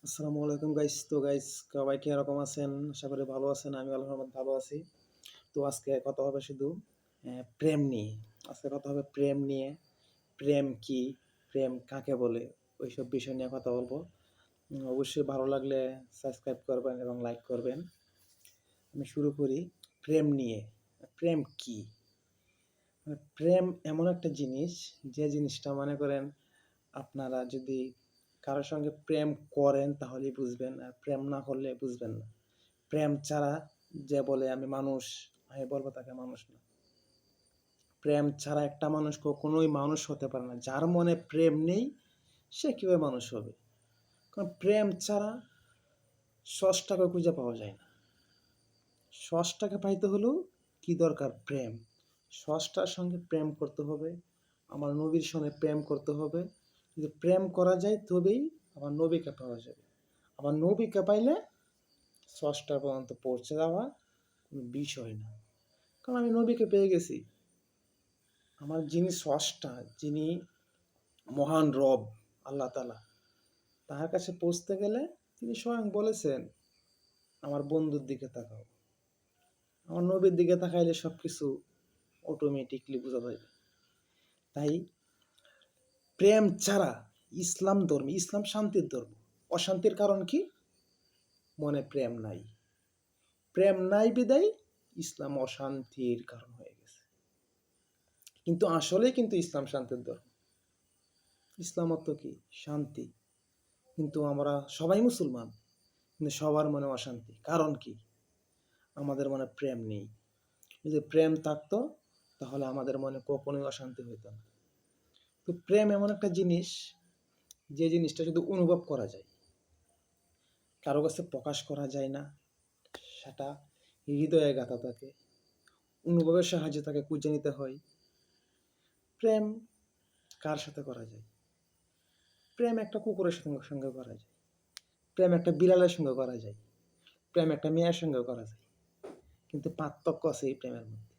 আসসালামু আলাইকুম গাইস। তো গাইস, সবাই কি এরকম আছেন? আশা করি ভালো আছেন। আমি আল্লাহর রহমতে ভালো আছি। তো আজকে কথা হবে শুধু প্রেম নিয়ে। আজকে কথা হবে প্রেম নিয়ে। প্রেম কি, প্রেম কাকে বলে, ওইসব বিষয় নিয়ে কথা বলবো। অবশ্যই ভালো লাগলে সাবস্ক্রাইব করবেন এবং লাইক করবেন। আমি শুরু করি প্রেম নিয়ে। প্রেম কি? প্রেম এমন একটা জিনিস, যে জিনিসটা মনে করেন আপনারা যদি কারোর সঙ্গে প্রেম করেন তাহলেই বুঝবেন, আর প্রেম না করলে বুঝবেন না। প্রেম ছাড়া যে বলে আমি মানুষ, আমি বলবো তাকে মানুষ না। প্রেম ছাড়া একটা মানুষ কখনোই মানুষ হতে পারে না। যার মনে প্রেম নেই সে কীভাবে মানুষ হবে? কারণ প্রেম ছাড়া স্রষ্টাকে খুঁজে পাওয়া যায় না। স্রষ্টাকে পাইতে হলেও কি দরকার? প্রেম। স্রষ্টার সঙ্গে প্রেম করতে হবে, আমার নবীর সঙ্গে প্রেম করতে হবে। যদি প্রেম করা যায় তবেই আমার নবীকে পাওয়া যাবে। আমার নবীকে পাইলে স্রষ্টা পর্যন্ত পৌঁছে যাওয়া কোনো বিষয় না। কারণ আমি নবীকে পেয়ে গেছি। আমার যিনি স্রষ্টা, যিনি মহান রব আল্লাহ তাআলা, তাহার কাছে পৌঁছতে গেলে তিনি স্বয়ং বলেছেন, আমার বন্ধুর দিকে তাকাও। আমার নবীর দিকে তাকাইলে সব কিছু অটোমেটিকলি বোঝা যাবে। তাই প্রেম ছাড়া ইসলাম ধর্ম, ইসলাম শান্তির ধর্ম। অশান্তির কারণ কি? মনে প্রেম নাই। প্রেম নাই বিদায় ইসলাম অশান্তির কারণ হয়ে গেছে। কিন্তু আসলে কিন্তু ইসলাম শান্তির ধর্ম। ইসলাম অর্থ কি? শান্তি। কিন্তু আমরা সবাই মুসলমান, কিন্তু সবার মনে অশান্তি। কারণ কি? আমাদের মনে প্রেম নেই। যদি প্রেম থাকতো তাহলে আমাদের মনে কখনোই অশান্তি হইতো না। তো প্রেম এমন একটা জিনিস, যে জিনিসটা শুধু অনুভব করা যায়, কারো কাছে প্রকাশ করা যায় না। সেটা হৃদয়ে গাঁথা থাকে, অনুভবের সাহায্যে তাকে খুঁজে নিতে হয়। প্রেম কার সাথে করা যায়? প্রেম একটা কুকুরের সঙ্গে করা যায়, প্রেম একটা বিড়ালের সঙ্গে করা যায়, প্রেম একটা মেয়ের সঙ্গে করা যায়। কিন্তু পার্থক্য আছে এই প্রেমের মধ্যে।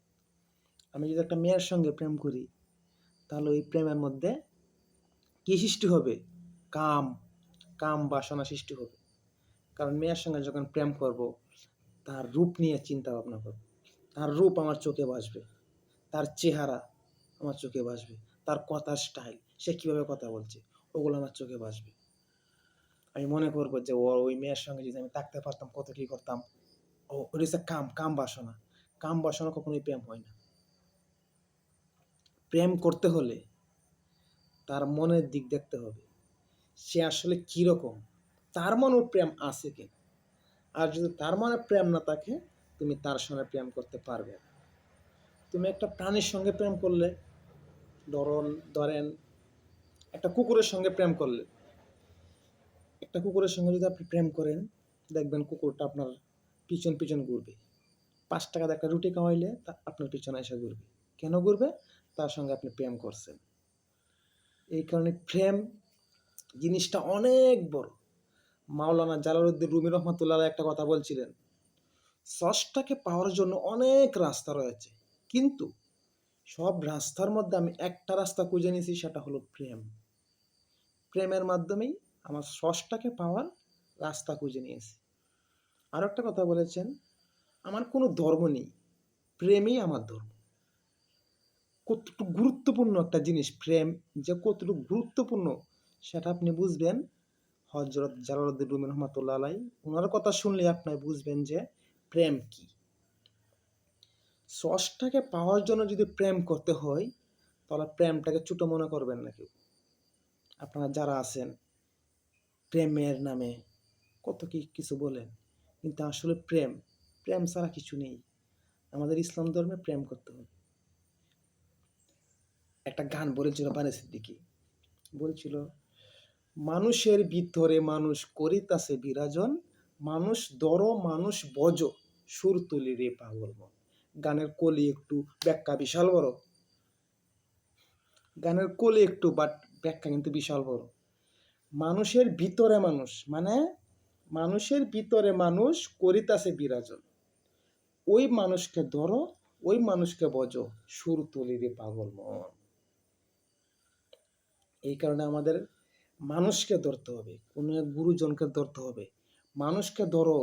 আমি যদি একটা মেয়ের সঙ্গে প্রেম করি তাহলে ওই প্রেমের মধ্যে কি সৃষ্টি হবে? কাম, কাম বাসনা সৃষ্টি হবে। কারণ মেয়ের সঙ্গে যখন প্রেম করব, তার রূপ নিয়ে চিন্তা ভাবনা করব। তার রূপ আমার চোখে ভাসবে, তার চেহারা আমার চোখে ভাসবে, তার কথার স্টাইল, সে কীভাবে কথা বলছে, ওগুলো আমার চোখে ভাসবে। আমি মনে করবো যে ওই মেয়ের সঙ্গে যদি আমি থাকতে পারতাম কত কী করতাম। ওটা হচ্ছে কাম, কাম বাসনা। কাম বাসনা কখনোই প্রেম হয় না। প্রেম করতে হলে তার মনের দিক দেখতে হবে, সে আসলে কীরকম, তার মনেও প্রেম আছে কি। আর যদি তার মনে প্রেম না থাকে, তুমি তার সঙ্গে প্রেম করতে পারবে না। তুমি একটা প্রাণীর সঙ্গে প্রেম করলে, ধরেন একটা কুকুরের সঙ্গে প্রেম করলে, একটা কুকুরের সঙ্গে যদি আপনি প্রেম করেন, দেখবেন কুকুরটা আপনার পিছন পিছন ঘুরবে। 5 টাকা দিয়ে একটা রুটি খাওয়াইলে আপনার পিছনে এসে ঘুরবে। কেন ঘুরবে? তার সঙ্গে আপনি প্রেম করছেন। এই কারণে প্রেম জিনিসটা অনেক বড়। মাওলানা জালালউদ্দিন রুমি রহমাতুল্লাহ একটা কথা বলছিলেন, স্রষ্টাকে পাওয়ার জন্য অনেক রাস্তা রয়েছে, কিন্তু সব রাস্তার মধ্যে আমি একটা রাস্তা খুঁজে নিয়েছি, সেটা হলো প্রেম। প্রেমের মাধ্যমেই আমার স্রষ্টাকে পাওয়ার রাস্তা খুঁজে নিয়েছি। আরও একটা কথা বলেছেন, আমার কোনো ধর্ম নেই, প্রেমই আমার ধর্ম। কতটুকু গুরুত্বপূর্ণ একটা জিনিস প্রেম, যে কতটুকু গুরুত্বপূর্ণ সেটা আপনি বুঝবেন হযরত জালালউদ্দিন রুমি রহমাতুল্লাহ আলাইহি, ওনার কথা শুনলে আপনি বুঝবেন যে প্রেম কি। স্রষ্টাকে পাওয়ার জন্য যদি প্রেম করতে হয়, তাহলে প্রেমটাকে ছোটো মনে করবেন না কেউ। আপনারা যারা আছেন প্রেমের নামে কত কিছু বলেন, কিন্তু আসলে প্রেম, প্রেম ছাড়া কিছু নেই। আমাদের ইসলাম ধর্মে প্রেম করতে হবে। একটা গান বলেছিল বানি সিদ্দিকী, বলছিল, মানুষের ভিতরে মানুষ করিতাছে বিরাজন, মানুষ দর মানুষ বজ, সুর তুলি রে পাগল মন। গানের কলি একটু, ব্যাখ্যা বিশাল বড়। গানের কলি একটু, বাট ব্যাখ্যা কিন্তু বিশাল বড়। মানুষের ভিতরে মানুষ, মানে মানুষের ভিতরে মানুষ করিতাছে বিরাজন, ওই মানুষকে ধরো, ওই মানুষকে বজো, সুর তুলি রে পাগল মন। এই কারণে আমাদের মানুষকে ধরতে হবে, কোনো এক গুরুজনকে ধরতে হবে। মানুষকে ধরো,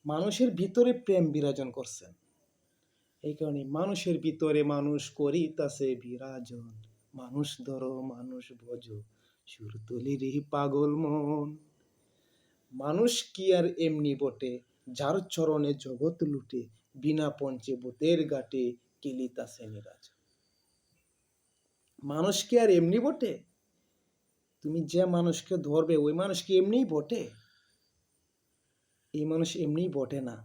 মানুষের ভিতরে প্রেম বিরাজন করছেন। এই কারণে মানুষের ভিতরে মানুষ করিতাছে বিরাজন। মানুষ ধরো মানুষ ভজো, সুর তুলিরি পাগল মন। মানুষ কি আর এমনি বটে, যার চরণে জগৎ লুটে, বিনা পঞ্চভূতের ঘাটে কিলিতাছে নিরাজন। মানুষ কি আর এমনি বটে? তুমি যে মানুষকে ধরবে ওই মানুষ কি এমনিই বটে? এই মানুষ এমনিই বটে না।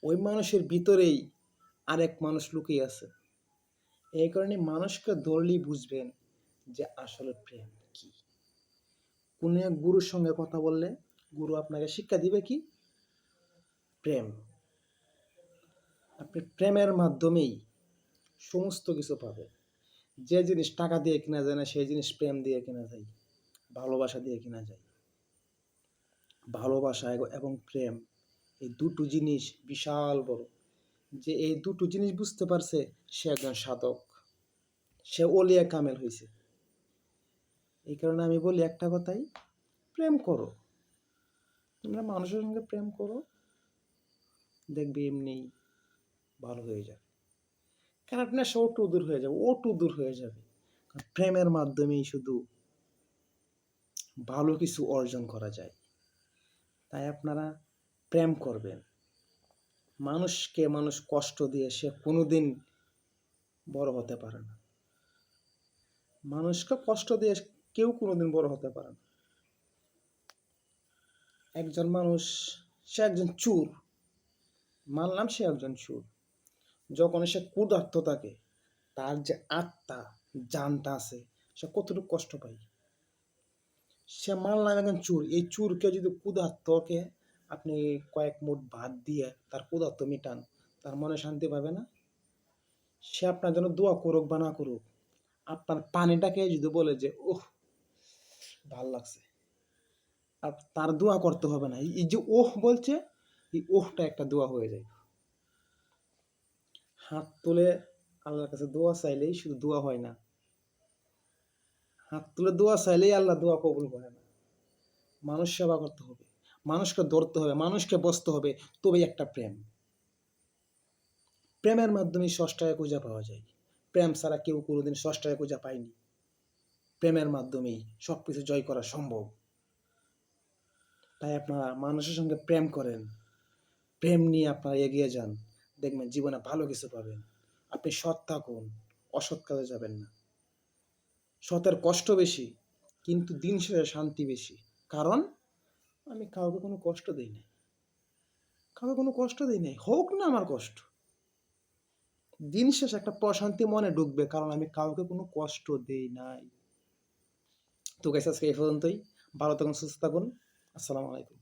ওই মানুষের ভিতরেই আরেক মানুষ লুকিয়ে আছে। এই কারণে মানুষকে ধরলেই বুঝবেন যে আসলে প্রেম কি। কোন এক গুরুর সঙ্গে কথা বললে গুরু আপনাকে শিক্ষা দিবে কি? প্রেম। আপনি প্রেমের মাধ্যমেই সমস্ত কিছু পাবেন। যে জিনিস টাকা দিয়ে কেনা যায় না সেই জিনিস প্রেম দিয়ে কেনা যায়, ভালোবাসা দিয়ে কেনা যায়। ভালোবাসা এবং প্রেম এই দুটো জিনিস বিশাল বড়। যে এই দুটো জিনিস বুঝতে পারছে সে একজন সাধক, সে ওলিয়া কামেল হয়েছে। এই কারণে আমি বলি একটা কথাই, প্রেম করো। তোমরা মানুষের সঙ্গে প্রেম করো, দেখবে এমনি ভালো হয়ে যাবে। খারাপনেস ওটু দূর হয়ে যাবে, ওটু দূর হয়ে যাবে। প্রেমের মাধ্যমেই শুধু ভালো কিছু অর্জন করা যায়। তাই আপনারা প্রেম করবেন। মানুষকে মানুষ কষ্ট দিয়ে সে কোনোদিন বড় হতে পারে না। মানুষকে কষ্ট দিয়ে কেউ কোনোদিন বড় হতে পারে না। একজন মানুষ, সে একজন চোর, মানলাম সে একজন চোর। যখন সে ক্ষুধার্ত থাকে, তার যে আত্মা, জানটা আছে, সে কতটুকু কষ্ট পায়। সে মানলাম একজন চোর, এই চোরকে যদি ক্ষুধার্তকে আপনি কয়েক মুঠ ভাত দিয়ে তার ক্ষুধার্ত মিটান, তার মনে শান্তি পাবে না? সে আপনার জন্য দোয়া করুক বা না করুক, আপনার পানিটাকে যদি বলে যে ওহ ভাল লাগছে, আর তার দোয়া করতে হবে না। এই যে ওহ বলছে, এই ওহটা একটা দোয়া হয়ে যায়। হাত তুলে আল্লাহর কাছে দোয়া চাইলেই শুধু দোয়া হয় না, হাত তুলে দোয়া চাইলেই আল্লাহ দোয়া কবুল করে না। মানুষ সেবা করতে হবে, মানুষকে ধরতে হবে, মানুষকে বসতে হবে, তবেই একটা প্রেম। প্রেমের মাধ্যমে ষষ্ঠায় খুঁজে পাওয়া যায়। প্রেম ছাড়া কেউ কোনোদিন ষষ্ঠায় খুঁজে পায়নি। প্রেমের মাধ্যমেই সবকিছু জয় করা সম্ভব। তাই আপনারা মানুষের সঙ্গে প্রেম করেন, প্রেম নিয়ে আপনারা এগিয়ে যান, দেখবেন জীবনে ভালো কিছু পাবেন। আপনি সৎ থাকুন, অসৎ কাজে যাবেন না। সতের কষ্ট বেশি, কিন্তু দিন শেষে শান্তি বেশি। কারণ আমি কাউকে কোনো কষ্ট দিই নাই, কাউকে কোনো কষ্ট দিই নাই, হোক না আমার কষ্ট। দিন শেষে একটা প্রশান্তি মনে ঢুকবে, কারণ আমি কাউকে কোনো কষ্ট দেই নাই। তো গাইস আজকে এই পর্যন্তই। ভালো থাকুন, সুস্থ থাকুন। আসসালামু আলাইকুম।